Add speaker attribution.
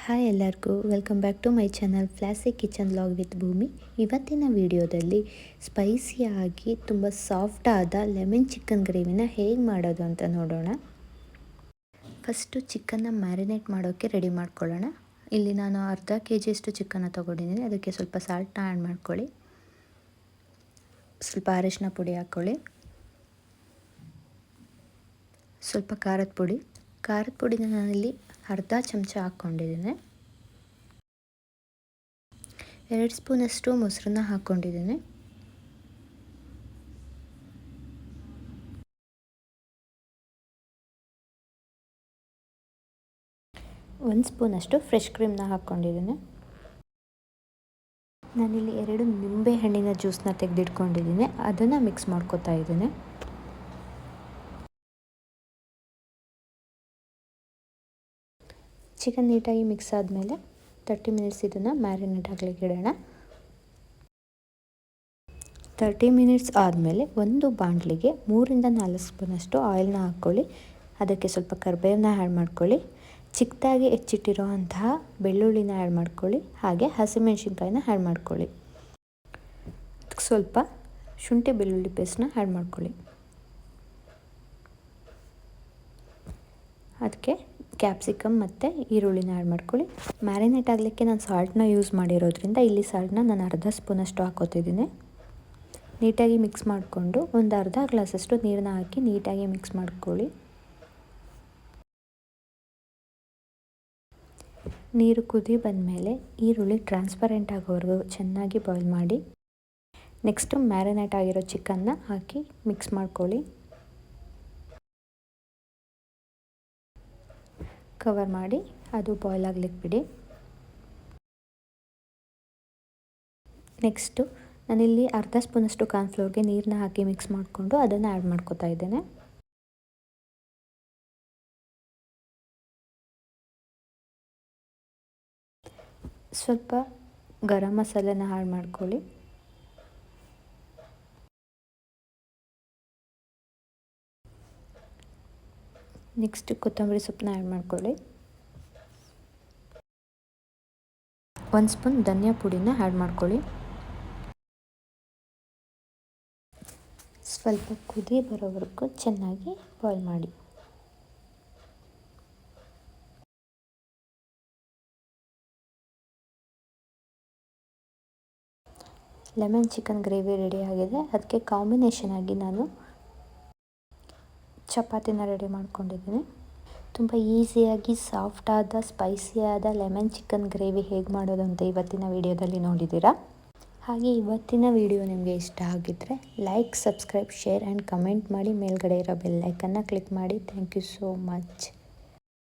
Speaker 1: Hi ಎಲ್ಲರಿಗೂ welcome back to my channel Flossy kitchen vlog with Bhoomi. ಇವತ್ತಿನ ವಿಡಿಯೋದಲ್ಲಿ ಸ್ಪೈಸಿಯಾಗಿ ತುಂಬ ಸಾಫ್ಟ್ ಆದ ಲೆಮನ್ ಚಿಕನ್ ಗ್ರೇವಿನ ಹೇಗೆ ಮಾಡೋದು ಅಂತ ನೋಡೋಣ. ಫಸ್ಟು ಚಿಕನ್ನ ಮ್ಯಾರಿನೇಟ್ ಮಾಡೋಕ್ಕೆ ರೆಡಿ ಮಾಡ್ಕೊಳ್ಳೋಣ. ಇಲ್ಲಿ ನಾನು ಅರ್ಧ ಕೆಜಿಯಷ್ಟು ಚಿಕನ್ನ ತೊಗೊಂಡಿದ್ದೀನಿ. ಅದಕ್ಕೆ ಸ್ವಲ್ಪ ಸಾಲ್ಟ್ನ ಆ್ಯಡ್ ಮಾಡ್ಕೊಳ್ಳಿ, ಸ್ವಲ್ಪ ಅರಿಶಿನ ಪುಡಿ ಹಾಕ್ಕೊಳ್ಳಿ, ಸ್ವಲ್ಪ ಖಾರದ ಪುಡಿನ ನಾನಿಲ್ಲಿ ಅರ್ಧ ಚಮಚ ಹಾಕ್ಕೊಂಡಿದ್ದೀನಿ. 2 ಸ್ಪೂನಷ್ಟು ಮೊಸರನ್ನ ಹಾಕ್ಕೊಂಡಿದ್ದೀನಿ. ಒಂದು ಸ್ಪೂನಷ್ಟು ಫ್ರೆಶ್ ಕ್ರೀಮ್ನ ಹಾಕ್ಕೊಂಡಿದ್ದೀನಿ. ನಾನಿಲ್ಲಿ 2 ನಿಂಬೆ ಹಣ್ಣಿನ ಜ್ಯೂಸನ್ನ ತೆಗೆದಿಟ್ಕೊಂಡಿದ್ದೀನಿ, ಅದನ್ನು ಮಿಕ್ಸ್ ಮಾಡ್ಕೊತಾ ಇದ್ದೀನಿ. ಚಿಕನ್ ನೀಟಾಗಿ ಮಿಕ್ಸ್ ಆದಮೇಲೆ 30 ಮಿನಿಟ್ಸ್ ಇದನ್ನು ಮ್ಯಾರಿನೇಟ್ ಆಗಲಿಕ್ಕೆ ಇಡೋಣ. 30 ಮಿನಿಟ್ಸ್ ಆದಮೇಲೆ ಒಂದು ಬಾಣಲಿಗೆ 3 ರಿಂದ 4 ಸ್ಪೂನಷ್ಟು ಆಯಿಲ್ನ ಹಾಕ್ಕೊಳ್ಳಿ. ಅದಕ್ಕೆ ಸ್ವಲ್ಪ ಕರಿಬೇವನ್ನ ಆ್ಯಡ್ ಮಾಡ್ಕೊಳ್ಳಿ, ಚಿಕ್ಕದಾಗಿ ಹೆಚ್ಚಿಟ್ಟಿರೋ ಅಂತಹ ಬೆಳ್ಳುಳ್ಳಿನ ಆ್ಯಡ್ ಮಾಡ್ಕೊಳ್ಳಿ, ಹಾಗೆ ಹಸಿಮೆಣಸಿನ್ಕಾಯಿನ ಆ್ಯಡ್ ಮಾಡ್ಕೊಳ್ಳಿ. ಅದಕ್ಕೆ ಸ್ವಲ್ಪ ಶುಂಠಿ ಬೆಳ್ಳುಳ್ಳಿ ಪೇಸ್ಟ್ನ ಆ್ಯಡ್ ಮಾಡ್ಕೊಳ್ಳಿ. ಅದಕ್ಕೆ ಕ್ಯಾಪ್ಸಿಕಮ್ ಮತ್ತು ಈರುಳ್ಳಿನ ಆ್ಯಡ್ ಮಾಡ್ಕೊಳ್ಳಿ. ಮ್ಯಾರಿನೇಟ್ ಆಗಲಿಕ್ಕೆ ನಾನು ಸಾಲ್ಟ್ನ ಯೂಸ್ ಮಾಡಿರೋದ್ರಿಂದ ಇಲ್ಲಿ ಸಾಲ್ಟ್ನ ನಾನು ಅರ್ಧ ಸ್ಪೂನಷ್ಟು ಹಾಕೋತಿದ್ದೀನಿ. ನೀಟಾಗಿ ಮಿಕ್ಸ್ ಮಾಡಿಕೊಂಡು ಒಂದು ಅರ್ಧ ಗ್ಲಾಸಷ್ಟು ನೀರನ್ನ ಹಾಕಿ ನೀಟಾಗಿ ಮಿಕ್ಸ್ ಮಾಡ್ಕೊಳ್ಳಿ. ನೀರು ಕುದಿ ಬಂದಮೇಲೆ ಈರುಳ್ಳಿ ಟ್ರಾನ್ಸ್ಪರೆಂಟ್ ಆಗೋವರೆಗೂ ಚೆನ್ನಾಗಿ ಬಾಯ್ಲ್ ಮಾಡಿ. ನೆಕ್ಸ್ಟು ಮ್ಯಾರಿನೇಟ್ ಆಗಿರೋ ಚಿಕನ್ನ ಹಾಕಿ ಮಿಕ್ಸ್ ಮಾಡ್ಕೊಳ್ಳಿ. ಕವರ್ ಮಾಡಿ ಅದು ಬಾಯ್ಲ್ ಆಗ್ಲಿಕ್ಕೆ ಬಿಡಿ. ನೆಕ್ಸ್ಟು ನಾನಿಲ್ಲಿ ಅರ್ಧ ಸ್ಪೂನಷ್ಟು ಕಾರ್ನ್ಫ್ಲೋರ್ಗೆ ನೀರನ್ನ ಹಾಕಿ ಮಿಕ್ಸ್ ಮಾಡಿಕೊಂಡು ಅದನ್ನು ಆ್ಯಡ್ ಮಾಡ್ಕೊತಾ ಇದ್ದೇನೆ. ಸ್ವಲ್ಪ ಗರಂ ಮಸಾಲೆನ ಆ್ಯಡ್ ಮಾಡ್ಕೊಳ್ಳಿ. ನೆಕ್ಸ್ಟ್ ಕೊತ್ತಂಬರಿ ಸೊಪ್ಪನ್ನ ಆ್ಯಡ್ ಮಾಡ್ಕೊಳ್ಳಿ. 1 ಸ್ಪೂನ್ ಧನಿಯಾ ಪುಡಿನ ಆ್ಯಡ್ ಮಾಡ್ಕೊಳ್ಳಿ. ಸ್ವಲ್ಪ ಕುದಿ ಬರೋವರೆಗೂ ಚೆನ್ನಾಗಿ ಬಾಯ್ಲ್ ಮಾಡಿ. ಲೆಮನ್ ಚಿಕನ್ ಗ್ರೇವಿ ರೆಡಿ ಆಗಿದೆ. ಅದಕ್ಕೆ ಕಾಂಬಿನೇಷನ್ ಆಗಿ ನಾನು ಚಪಾತಿನ ರೆಡಿ ಮಾಡ್ಕೊಂಡಿದ್ದೀನಿ. ತುಂಬ ಈಸಿಯಾಗಿ ಸಾಫ್ಟಾದ ಸ್ಪೈಸಿಯಾದ ಲೆಮನ್ ಚಿಕನ್ ಗ್ರೇವಿ ಹೇಗೆ ಮಾಡೋದು ಅಂತ ಇವತ್ತಿನ ವಿಡಿಯೋದಲ್ಲಿ ನೋಡಿದ್ದೀರಾ. ಹಾಗೆ ಇವತ್ತಿನ ವಿಡಿಯೋ ನಿಮಗೆ ಇಷ್ಟ ಆಗಿದ್ದರೆ like, subscribe, share and comment ಮಾಡಿ. ಮೇಲ್ಗಡೆ ಇರೋ ಬೆಲ್ ಐಕನ್ನ ಕ್ಲಿಕ್ ಮಾಡಿ. Thank you so much.